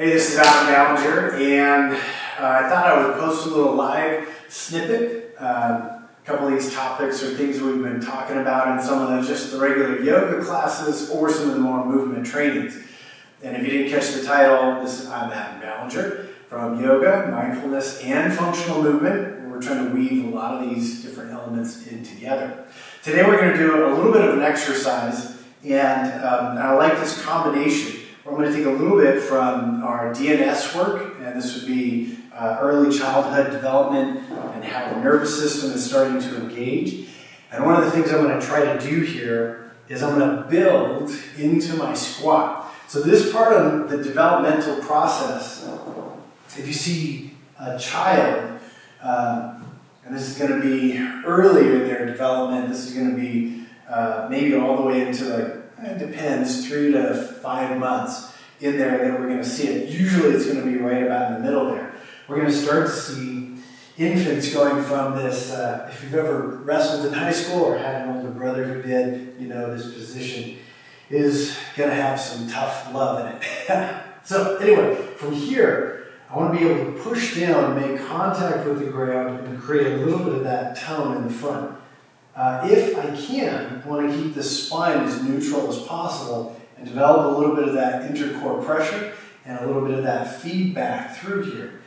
Hey, this is Adam Ballinger, and I thought I would post a little live snippet. A couple of these topics are things we've been talking about in some of the regular yoga classes or some of the more movement trainings. And if you didn't catch the title, I'm Adam Ballinger from Yoga, Mindfulness, and Functional Movement. We're trying to weave a lot of these different elements in together. Today we're going to do a little bit of an exercise, and I like this combination. I'm going to take a little bit from our DNS work, and this would be early childhood development and how the nervous system is starting to engage. And one of the things I'm going to try to do here is I'm going to build into my squat. So this part of the developmental process, if you see a child, and this is going to be earlier in their development, this is going to be maybe all the way into it depends, 3 to 5 months in there that we're going to see it. Usually it's going to be right about in the middle there. We're going to start to see infants going from this, if you've ever wrestled in high school or had an older brother who did, you know this position is going to have some tough love in it. So anyway, from here, I want to be able to push down, make contact with the ground, and create a little bit of that tone in the front. If I can, I want to keep the spine as neutral as possible and develop a little bit of that intercore pressure and a little bit of that feedback through here.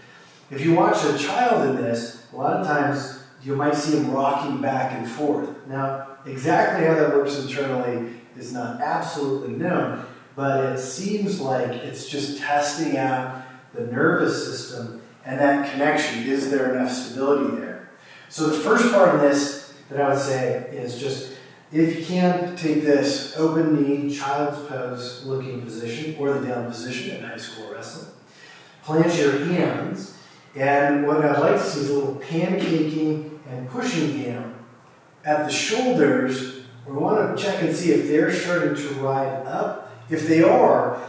If you watch a child in this, a lot of times you might see them rocking back and forth. Now, exactly how that works internally is not absolutely known, but it seems like it's just testing out the nervous system and that connection. Is there enough stability there? So the first part of this that I would say is just, if you can, take this open knee, child's pose looking position, or the down position in high school wrestling. Plant your hands, and what I'd like to see is a little pancaking and pushing down. At the shoulders, we want to check and see if they're starting to ride up. If they are,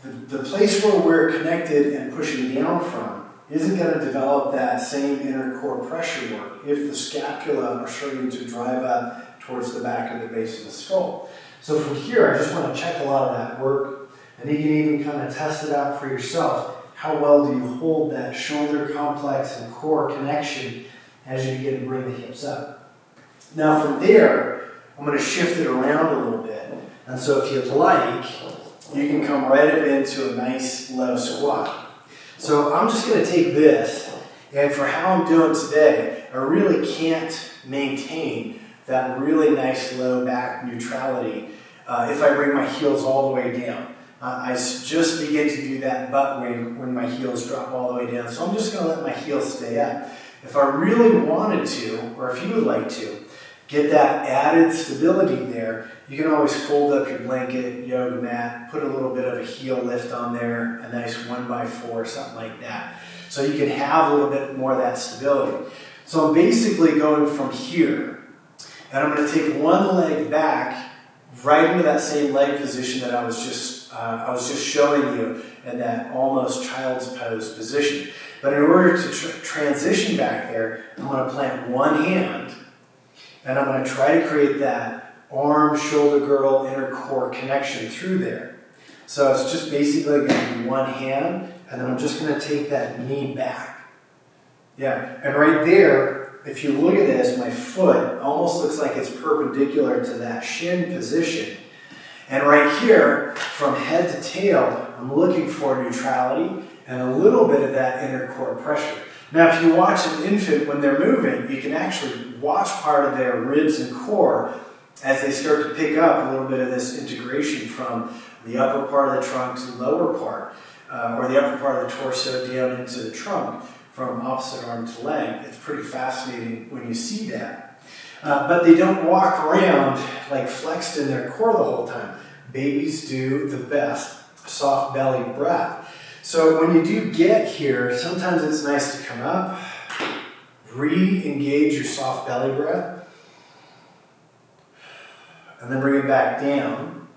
the place where we're connected and pushing down from isn't going to develop that same inner core pressure work if the scapula are starting to drive up towards the back of the base of the skull. So from here, I just want to check a lot of that work, and you can even kind of test it out for yourself. How well do you hold that shoulder complex and core connection as you begin to bring the hips up? Now from there, I'm going to shift it around a little bit. And so if you'd like, you can come right up into a nice low squat. So I'm just going to take this, and for how I'm doing today, I really can't maintain that really nice low back neutrality if I bring my heels all the way down. I just begin to do that butt wing when my heels drop all the way down. So I'm just going to let my heels stay up. If I really wanted to, or if you would like to, get that added stability there, you can always fold up your blanket, yoga mat, put a little bit of a heel lift on there, a nice 1x4, something like that. So you can have a little bit more of that stability. So I'm basically going from here, and I'm going to take one leg back right into that same leg position that I was just showing you in that almost child's pose position. But in order to transition back there, I'm going to plant one hand, and I'm going to try to create that arm, shoulder girdle, inner core connection through there. So it's just basically going to be one hand, and then I'm just going to take that knee back. Yeah, and right there, if you look at this, my foot almost looks like it's perpendicular to that shin position. And right here, from head to tail, I'm looking for neutrality and a little bit of that inner core pressure. Now, if you watch an infant when they're moving, you can actually watch part of their ribs and core as they start to pick up a little bit of this integration from the upper part of the trunk to the lower part, or the upper part of the torso down into the trunk from opposite arm to leg. It's pretty fascinating when you see that. But they don't walk around like flexed in their core the whole time. Babies do the best soft belly breath. So when you do get here, sometimes it's nice to come up, re-engage your soft belly breath, and then bring it back down,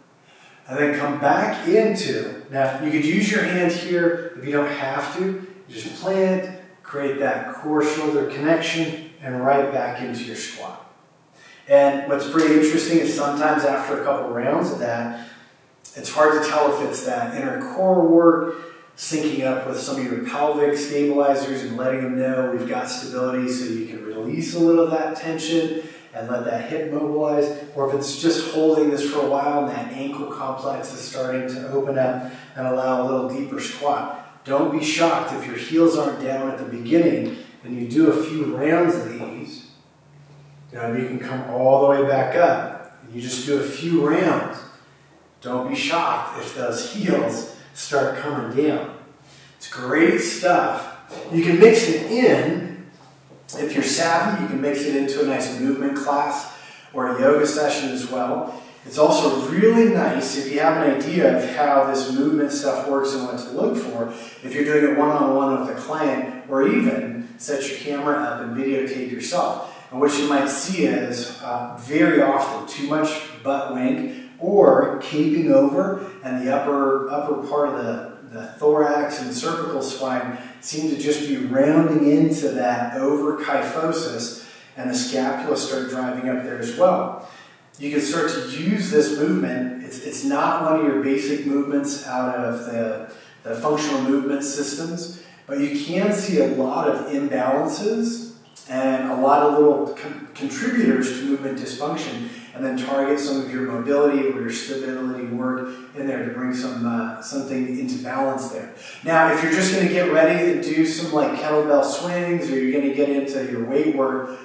and then come back into. Now, you could use your hand here if you don't have to. You just plant, create that core shoulder connection, and right back into your squat. And what's pretty interesting is sometimes after a couple rounds of that, it's hard to tell if it's that inner core work syncing up with some of your pelvic stabilizers and letting them know we've got stability so you can release a little of that tension and let that hip mobilize. Or if it's just holding this for a while and that ankle complex is starting to open up and allow a little deeper squat. Don't be shocked if your heels aren't down at the beginning and you do a few rounds of these. You can come all the way back up. And you just do a few rounds. Don't be shocked if those heels start coming down. It's great stuff. You can mix it in. If you're savvy, you can mix it into a nice movement class or a yoga session as well. It's also really nice if you have an idea of how this movement stuff works and what to look for. If you're doing it one-on-one with a client, or even set your camera up and videotape yourself. And what you might see is very often too much butt wink or caping over, and the upper part of the thorax and cervical spine seem to just be rounding into that over-kyphosis, and the scapula start driving up there as well. You can start to use this movement. It's not one of your basic movements out of the functional movement systems, but you can see a lot of imbalances and a lot of little contributors to movement dysfunction, and then target some of your mobility or your stability work in there to bring something into balance there. Now, if you're just going to get ready to do some like kettlebell swings, or you're going to get into your weight work,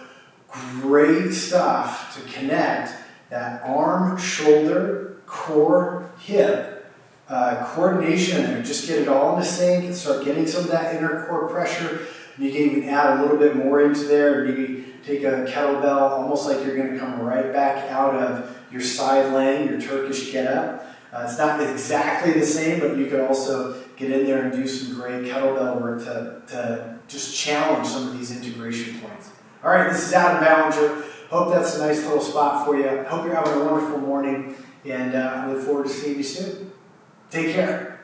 great stuff to connect that arm, shoulder, core, hip coordination in there. Just get it all in the sync and start getting some of that inner core pressure. You can even add a little bit more into there. Maybe take a kettlebell, almost like you're going to come right back out of your side laying, your Turkish get-up. It's not exactly the same, but you could also get in there and do some great kettlebell work to just challenge some of these integration points. All right, this is Adam Ballinger. Hope that's a nice little spot for you. Hope you're having a wonderful morning, and I look forward to seeing you soon. Take care.